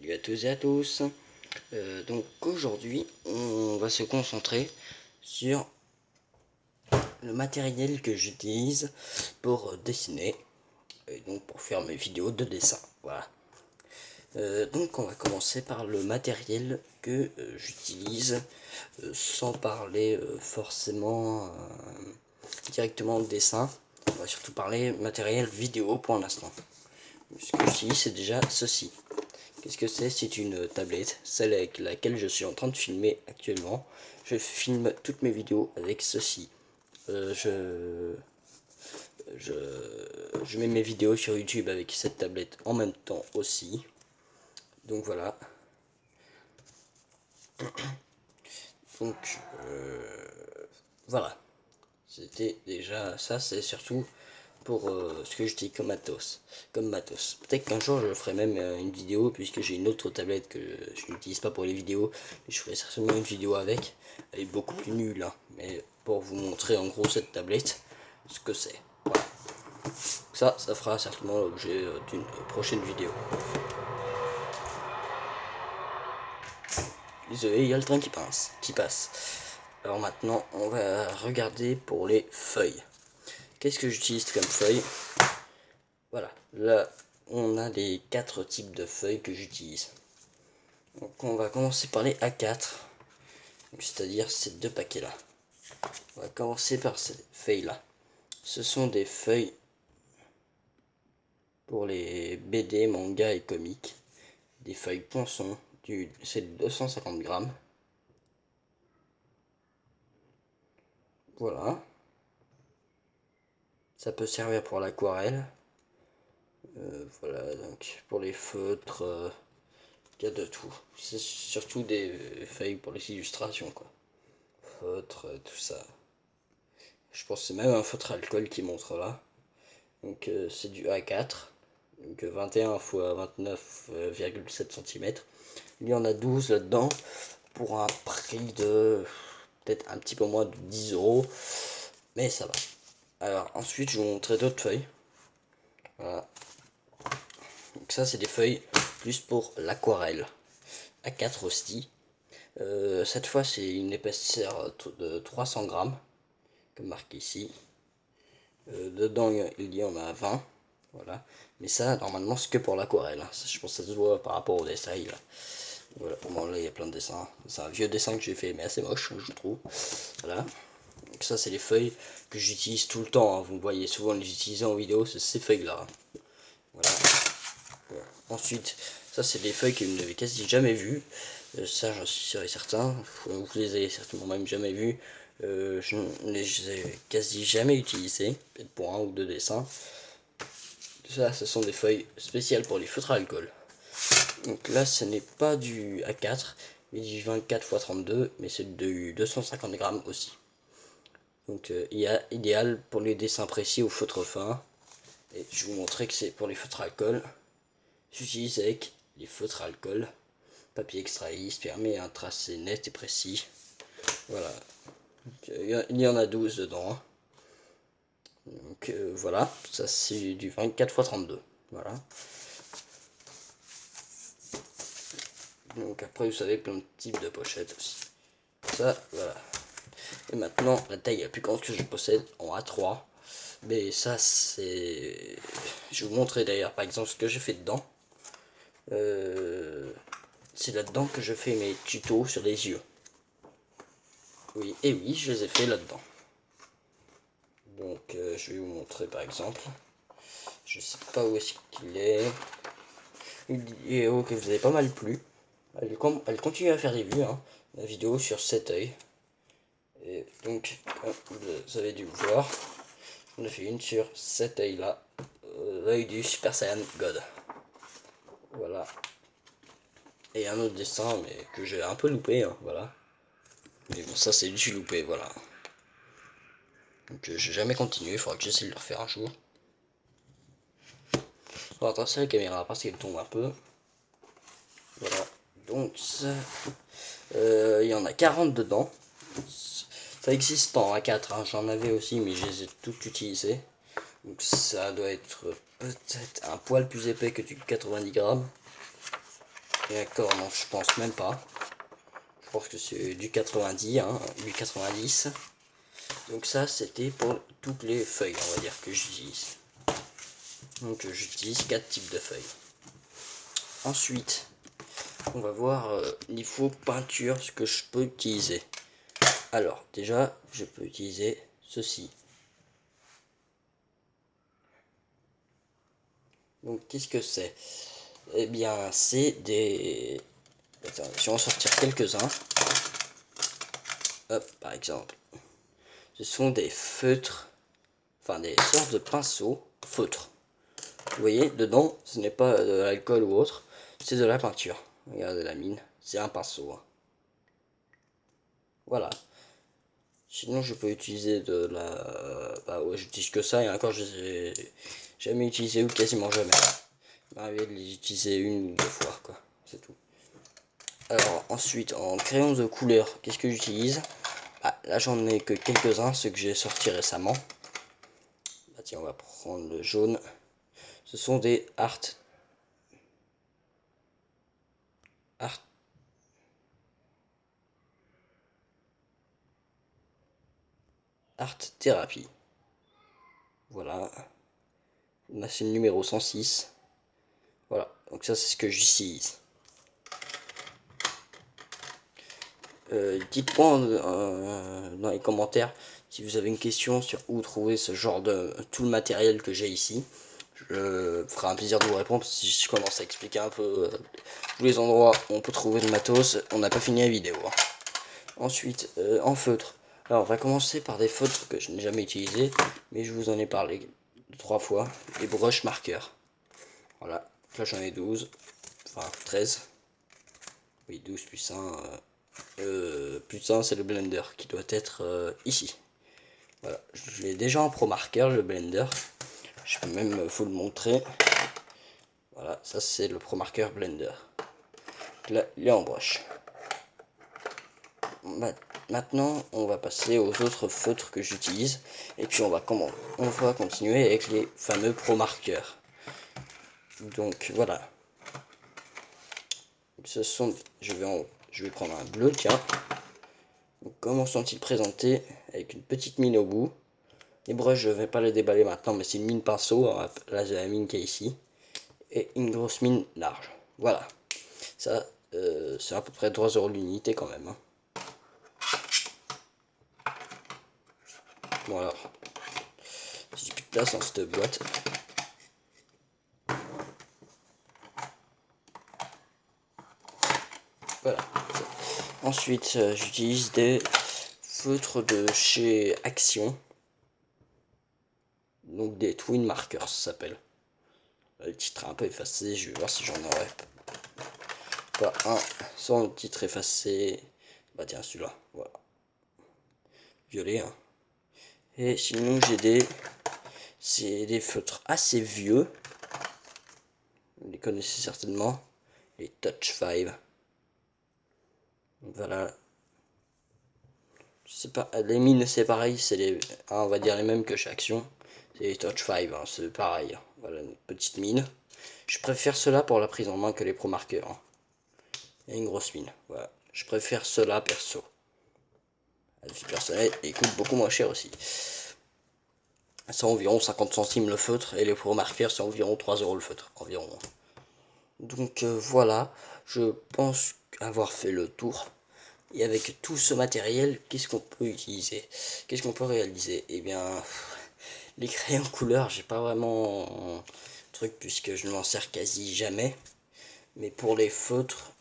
Salut à tous et à tous. Donc aujourd'hui, on va se concentrer sur le matériel que j'utilise pour dessiner et donc pour faire mes vidéos de dessin. Voilà. Donc on va commencer par le matériel que j'utilise sans parler forcément directement de dessin. On va surtout parler matériel vidéo pour l'instant. Ce que j'utilise, c'est déjà ceci. Qu'est-ce que c'est? C'est une tablette, celle avec laquelle je suis en train de filmer actuellement. Je filme toutes mes vidéos avec ceci. Je mets mes vidéos sur YouTube avec cette tablette en même temps aussi. Donc voilà. Donc voilà. C'était déjà ça, c'est surtout pour ce que j'utilise comme matos. Peut-être qu'un jour je ferai même une vidéo, puisque j'ai une autre tablette que je n'utilise pas pour les vidéos, mais je ferai certainement une vidéo avec. Elle est beaucoup plus nulle, hein, mais pour vous montrer en gros cette tablette, ce que c'est. Voilà. Ça fera certainement l'objet d'une prochaine vidéo. Désolé, il y a le train qui passe. Alors maintenant, on va regarder pour les feuilles. Qu'est-ce que j'utilise comme feuille? Voilà, là on a les 4 types de feuilles que j'utilise. Donc on va commencer par les A4, c'est-à-dire ces deux paquets là. On va commencer par ces feuilles là. Ce sont des feuilles pour les BD, manga et comics. Des feuilles ponçon, c'est 250 grammes. Voilà. Ça peut servir pour l'aquarelle. Voilà, donc pour les feutres, il y a de tout. C'est surtout des feuilles pour les illustrations, quoi. Feutre, tout ça. Je pense que c'est même un feutre alcool qui montre là. Donc c'est du A4. Donc 21 x 29,7 cm. Il y en a 12 là-dedans. Pour un prix de peut-être un petit peu moins de 10 €. Mais ça va. Alors ensuite je vais vous montrer d'autres feuilles. Voilà. Donc ça c'est des feuilles plus pour l'aquarelle. A4 aussi. Cette fois c'est une épaisseur de 300 grammes. Comme marqué ici. Dedans il y en a 20. Voilà. Mais ça normalement c'est que pour l'aquarelle. Hein. Je pense que ça se voit par rapport au dessin. Là. Voilà, pour moi là il y a plein de dessins. C'est un vieux dessin que j'ai fait mais assez moche je trouve. Voilà. Donc ça c'est les feuilles que j'utilise tout le temps. Hein. Vous voyez souvent les utiliser en vidéo, c'est ces feuilles là. Voilà. Ensuite, ça c'est des feuilles que vous n'avez quasi jamais vues. Ça j'en suis sûr et certain. Vous les avez certainement même jamais vues. Je ne les ai quasi jamais utilisées. Peut-être pour un ou deux dessins. Ça ce sont des feuilles spéciales pour les feutres à alcool. Donc là ce n'est pas du A4 mais du 24 x 32 mais c'est du 250 grammes aussi. Donc idéal pour les dessins précis au feutre fin. Et je vais vous montrer que c'est pour les feutres à alcool. J'utilise avec les feutres à alcool. Papier extraïste permet un tracé net et précis. Voilà. Il y en a 12 dedans. Hein. Donc voilà, ça c'est du 24 x 32. Voilà. Donc après vous savez plein de types de pochettes aussi. Ça, voilà. Et maintenant la taille la plus grande que je possède en A3. Mais ça c'est... Je vais vous montrer d'ailleurs par exemple ce que j'ai fait dedans. C'est là-dedans que je fais mes tutos sur les yeux. Oui, et oui, je les ai fait là-dedans. Donc je vais vous montrer par exemple. Je sais pas où est-ce qu'il est. Une vidéo que vous avez pas mal plu. Elle continue à faire des vues, hein, la vidéo sur cet œil. Et donc, vous avez dû voir, on a fait une sur cet œil là, l'œil du Super Saiyan God. Voilà. Et un autre dessin, mais que j'ai un peu loupé, hein, voilà. Mais bon, ça c'est du loupé, voilà. Donc j'ai jamais continué, il faudra que j'essaie de le refaire un jour. On va tracer la caméra parce qu'elle tombe un peu. Voilà. Donc ça, il y en a 40 dedans. Ça existe en A4, hein. J'en avais aussi, mais je les ai toutes utilisées. Donc ça doit être peut-être un poil plus épais que du 90 grammes. Et encore, non, je pense même pas. Je pense que c'est du 90, hein, du 90. Donc ça, c'était pour toutes les feuilles, on va dire, que j'utilise. Donc j'utilise 4 types de feuilles. Ensuite, on va voir niveau peinture, ce que je peux utiliser. Alors, déjà, je peux utiliser ceci. Donc, qu'est-ce que c'est? Eh bien, c'est des... Attends, je vais en sortir quelques-uns. Hop, par exemple. Ce sont des feutres, enfin des sortes de pinceaux feutres. Vous voyez, dedans, ce n'est pas de l'alcool ou autre, c'est de la peinture. Regardez la mine, c'est un pinceau. Hein. Voilà. Sinon, je peux utiliser de la... Bah ouais, j'utilise que ça, et encore, je les ai jamais utilisé ou quasiment jamais. Il m'est arrivé de les utiliser une ou deux fois, quoi. C'est tout. Alors, ensuite, en crayon de couleur, qu'est-ce que j'utilise? Ah, là, j'en ai que quelques-uns, ceux que j'ai sortis récemment. Bah tiens, on va prendre le jaune. Ce sont des Art Therapy. Voilà. Là, c'est le numéro 106. Voilà, donc ça, c'est ce que j'utilise. Dites-moi dans les commentaires si vous avez une question sur où trouver ce genre de tout le matériel que j'ai ici. Je ferai un plaisir de vous répondre si je commence à expliquer un peu tous les endroits où on peut trouver le matos. On n'a pas fini la vidéo. Hein. Ensuite, en feutre. Alors, on va commencer par des feutres que je n'ai jamais utilisés, mais je vous en ai parlé 3 fois. Les broches marqueurs. Voilà, là j'en ai 12, enfin 13. Oui, 12 plus 1. Plus 1, c'est le blender qui doit être ici. Voilà, je l'ai déjà en pro marqueur, le blender. Je peux même vous le montrer. Voilà, ça c'est le pro marqueur blender. Là, il est en broche. Maintenant, on va passer aux autres feutres que j'utilise. Et puis on va continuer avec les fameux pro marqueurs. Donc voilà. Ce sont, je vais prendre un bleu, tiens. Donc, comment sont-ils présentés? Avec une petite mine au bout. Les brushes, je ne vais pas les déballer maintenant, mais c'est une mine pinceau. Là, j'ai la mine qui est ici. Et une grosse mine large. Voilà. Ça, c'est à peu près 3 € l'unité quand même. Hein. Bon alors, j'ai plus de place dans cette boîte. Voilà. Ensuite, j'utilise des feutres de chez Action. Donc des Twin Markers, ça s'appelle. Le titre est un peu effacé, je vais voir si j'en aurais pas un sans le titre effacé. Bah tiens, celui-là, voilà. Violet, hein. Et sinon, c'est des feutres assez vieux. Vous les connaissez certainement. Les Touch 5. Voilà. Je sais pas, les mines c'est pareil, c'est on va dire les mêmes que chez Action. C'est les Touch 5, hein, c'est pareil. Voilà, une petite mine. Je préfère cela pour la prise en main que les Pro Markers. Hein. Et une grosse mine. Voilà. Je préfère cela perso. À vie personnelle, et il coûte beaucoup moins cher aussi. C'est environ 50 centimes le feutre, et les Pro Markers c'est environ 3 € le feutre. Environ. Donc voilà, je pense avoir fait le tour. Et avec tout ce matériel, qu'est-ce qu'on peut utiliser? Qu'est-ce qu'on peut réaliser? Eh bien, les crayons couleur, j'ai pas vraiment un truc puisque je ne m'en sers quasi jamais. Mais pour les feutres,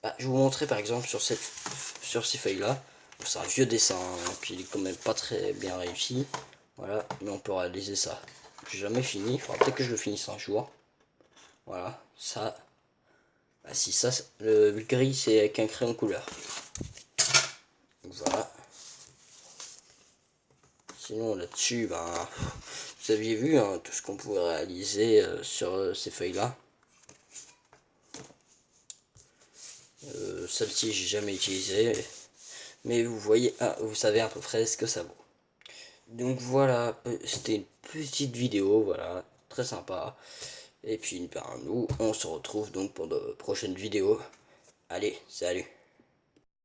bah, je vais vous montrer par exemple sur ces feuilles-là. C'est un vieux dessin, hein, puis il est quand même pas très bien réussi. Voilà, mais on peut réaliser ça. J'ai jamais fini, il faudra peut-être que je le finisse un jour. Voilà, ça. Ah si, ça, le gris, c'est avec un crayon couleur. Voilà. Sinon, là-dessus, ben, vous aviez vu hein, tout ce qu'on pouvait réaliser sur ces feuilles-là. Celle-ci, j'ai jamais utilisé. Mais vous voyez, vous savez à peu près ce que ça vaut. Donc voilà, c'était une petite vidéo, voilà, très sympa. Et puis ben, nous, on se retrouve donc pour de prochaines vidéos. Allez, salut!